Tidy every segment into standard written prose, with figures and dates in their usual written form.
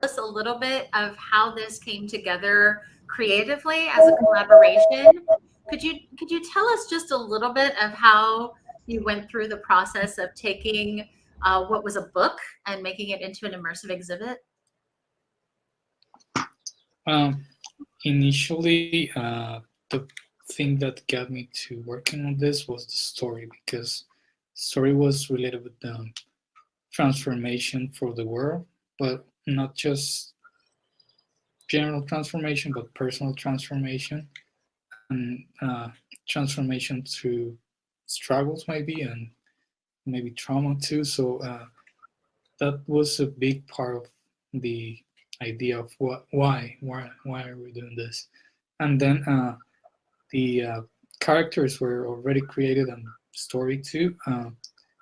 us a little bit of how this came together creatively as a collaboration. Could you tell us just a little bit of how you went through the process of taking what was a book and making it into an immersive exhibit? Um, Initially, the thing that got me to working on this was the story, because story was related with the transformation for the world, but not just general transformation, but personal transformation, and transformation through struggles maybe, and maybe trauma too. So that was a big part of the idea of why are we doing this, and then the characters were already created and story too.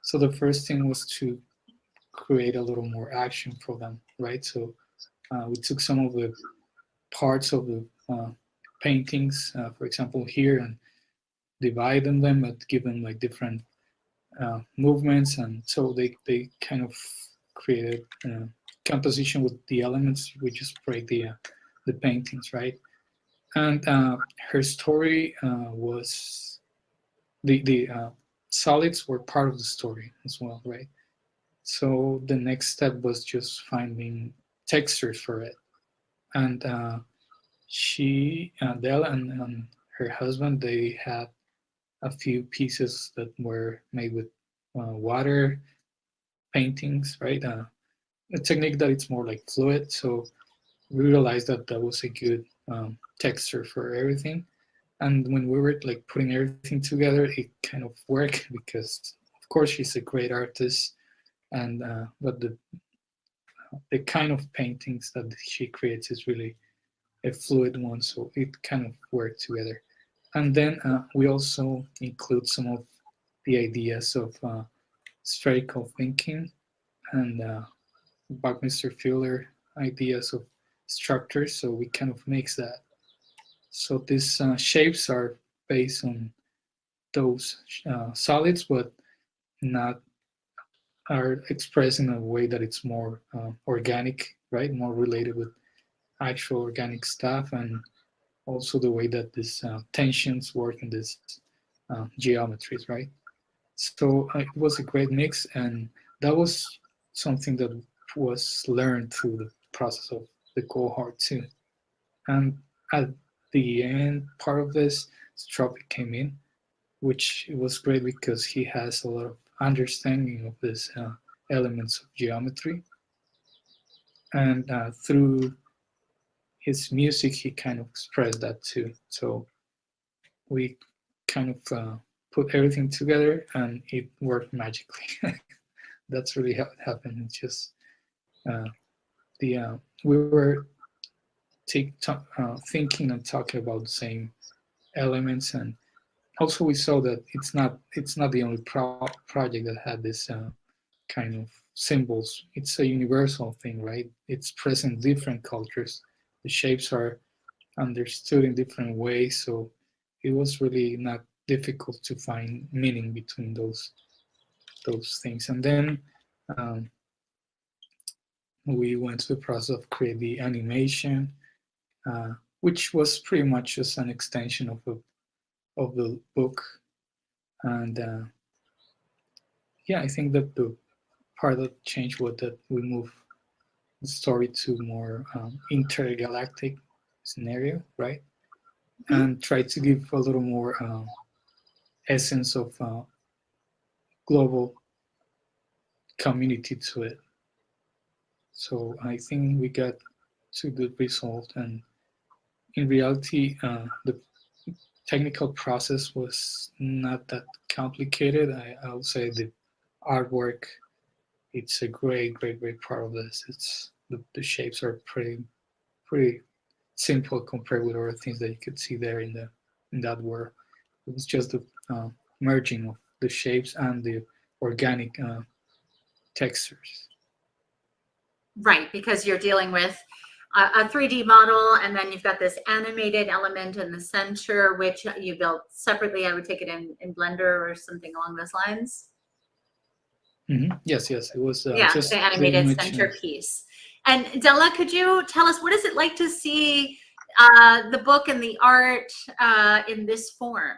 So the first thing was to create a little more action for them, right? So we took some of the parts of the paintings, for example, here, and divide them, but give them like different movements, and so they kind of created composition with the elements. We just break the paintings, right? And her story was the solids were part of the story as well, right? So the next step was just finding textures for it, and she Adele and her husband, they had a few pieces that were made with water paintings, right? A technique that it's more like fluid. So we realized that that was a good texture for everything. And when we were like putting everything together, it kind of worked because, of course, she's a great artist, and but the kind of paintings that she creates is really a fluid one, so it kind of worked together. And then we also include some of the ideas of spherical thinking and Buckminster Fuller ideas of structures, so we kind of mix that. So these shapes are based on those solids, but not are expressed in a way that it's more organic, right? More related with actual organic stuff, and also the way that these tensions work in these geometries, right? So it was a great mix, and that was something that was learned through the process of the cohort too. And at the end part of this, Stropic came in, which was great because he has a lot of understanding of these elements of geometry, and through his music, he kind of expressed that too. So we kind of put everything together, and it worked magically. That's really how it happened. It's just uh, the we were thinking and talking about the same elements, and also we saw that it's not the only project that had this kind of symbols. It's a universal thing, right? It's present in different cultures. The shapes are understood in different ways, so it was really not difficult to find meaning between those things. And then um, we went to the process of create the animation, which was pretty much just an extension of the book. And yeah, I think that the part that changed was that we moved the story to more intergalactic scenario, right? Mhm. And try to give a little more essence of global community to it. So I think we got to good result, and in reality, the technical process was not that complicated. I would say the artwork, it's a great part of this. It's the shapes are pretty simple compared with other things that you could see there in that world. It was just the merging of the shapes and the organic textures. Right, because you're dealing with a 3D model, and then you've got this animated element in the center, which you built separately. I would take it in Blender or something along those lines. Yes, it was Yeah, the just the animated image. centerpiece. And Della, could you tell us what is it like to see the book and the art in this form?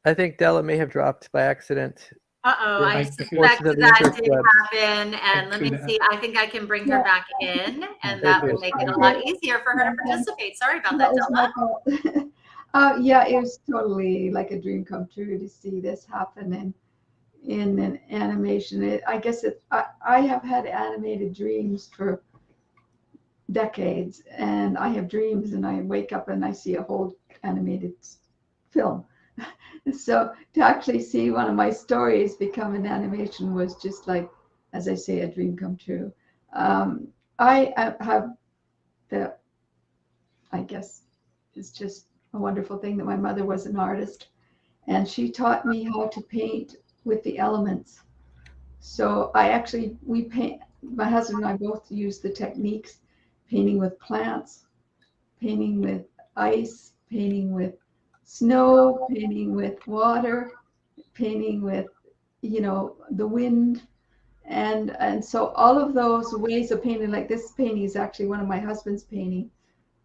I think Della may have dropped by accident. Uh-oh, Yeah, I forces suspect of the that did interwebs. happen. And let me could, see. I think I can bring her back in, and Very that will good. make it a lot easier for her to participate. Sorry about that, That was my Della. fault. Yeah, it was totally like a dream come true to see this happen in an animation. I have had animated dreams for decades, and I have dreams and I wake up and I see a whole animated film. So to actually see one of my stories become an animation was just like, as I say, a dream come true. I have the, I guess it's just a wonderful thing that my mother was an artist and she taught me how to paint with the elements. So we paint, my husband and I both use the techniques, painting with plants, painting with ice, painting with snow, painting with water, painting with, the wind. And so all of those ways of painting, like this painting is actually one of my husband's painting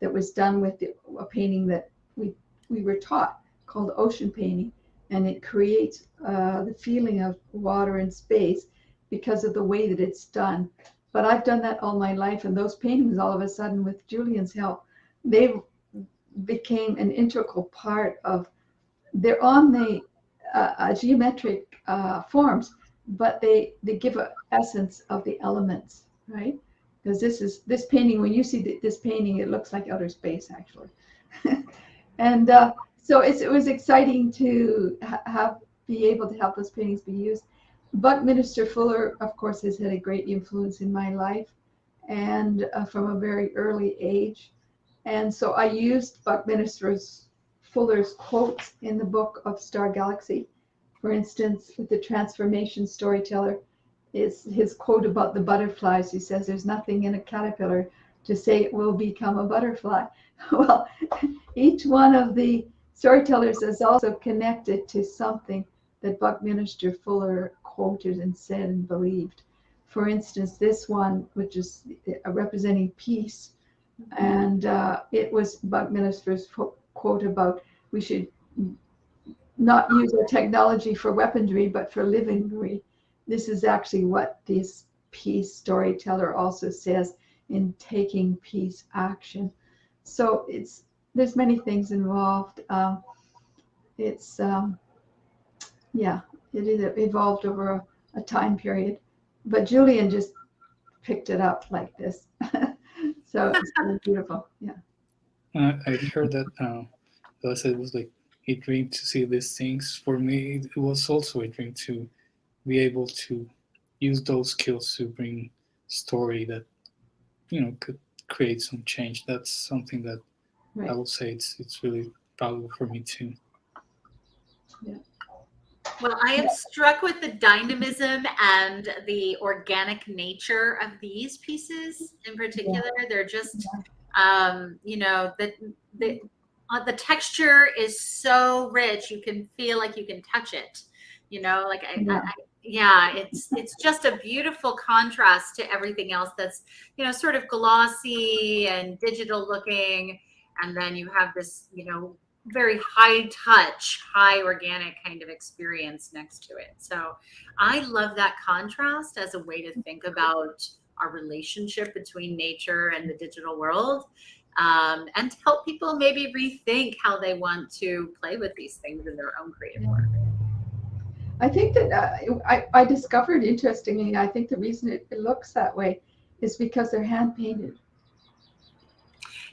that was done with a painting that we were taught called ocean painting, and it creates the feeling of water and space because of the way that it's done. But I've done that all my life, and those paintings, all of a sudden, with Julian's help, they became an integral part of. They're on the geometric forms, but they give an essence of the elements, right? Because this painting, when you see this painting, it looks like outer space actually. And so it was exciting to be able to have those paintings be used. Buckminster Fuller, of course, has had a great influence in my life, and from a very early age. And so I used Buckminster Fuller's quotes in the book of Star Galaxy. For instance, with the transformation storyteller, is his quote about the butterflies. He says, "There's nothing in a caterpillar to say it will become a butterfly." Well, each one of the storytellers is also connected to something that Buckminster Fuller quoted and said and believed. For instance, this one, which is representing peace, and it was Buckminster's quote about we should not use our technology for weaponry, but for livingry. This is actually what this peace storyteller also says in taking peace action. So there's many things involved. It's yeah, it evolved over a time period, but Julian just picked it up like this. So it's really beautiful. Yeah. I heard that Elsa it was like a dream to see these things. For me, it was also a dream to be able to use those skills to bring story that could create some change. That's something that I Right. will say it's really valuable for me too. Yeah. Well, I am struck with the dynamism and the organic nature of these pieces in particular. They're just, the texture is so rich. You can feel like you can touch it. Like it's just a beautiful contrast to everything else that's, sort of glossy and digital looking. And then you have this, very high touch, high organic kind of experience next to it. So I love that contrast as a way to think about our relationship between nature and the digital world, and to help people maybe rethink how they want to play with these things in their own creative work. I think that I discovered, interestingly, I think the reason it looks that way is because they're hand painted.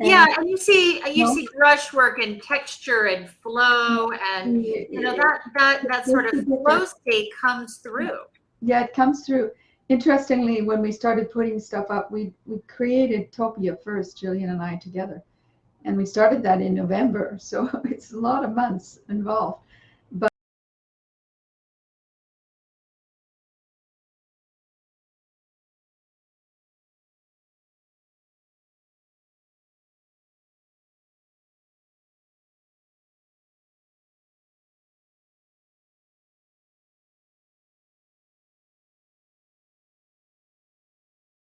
Yeah, and you see brushwork and texture and flow, and that sort of flow state comes through. Yeah, it comes through. Interestingly, when we started putting stuff up, we created Topia first, Jillian and I together, and we started that in November. So it's a lot of months involved.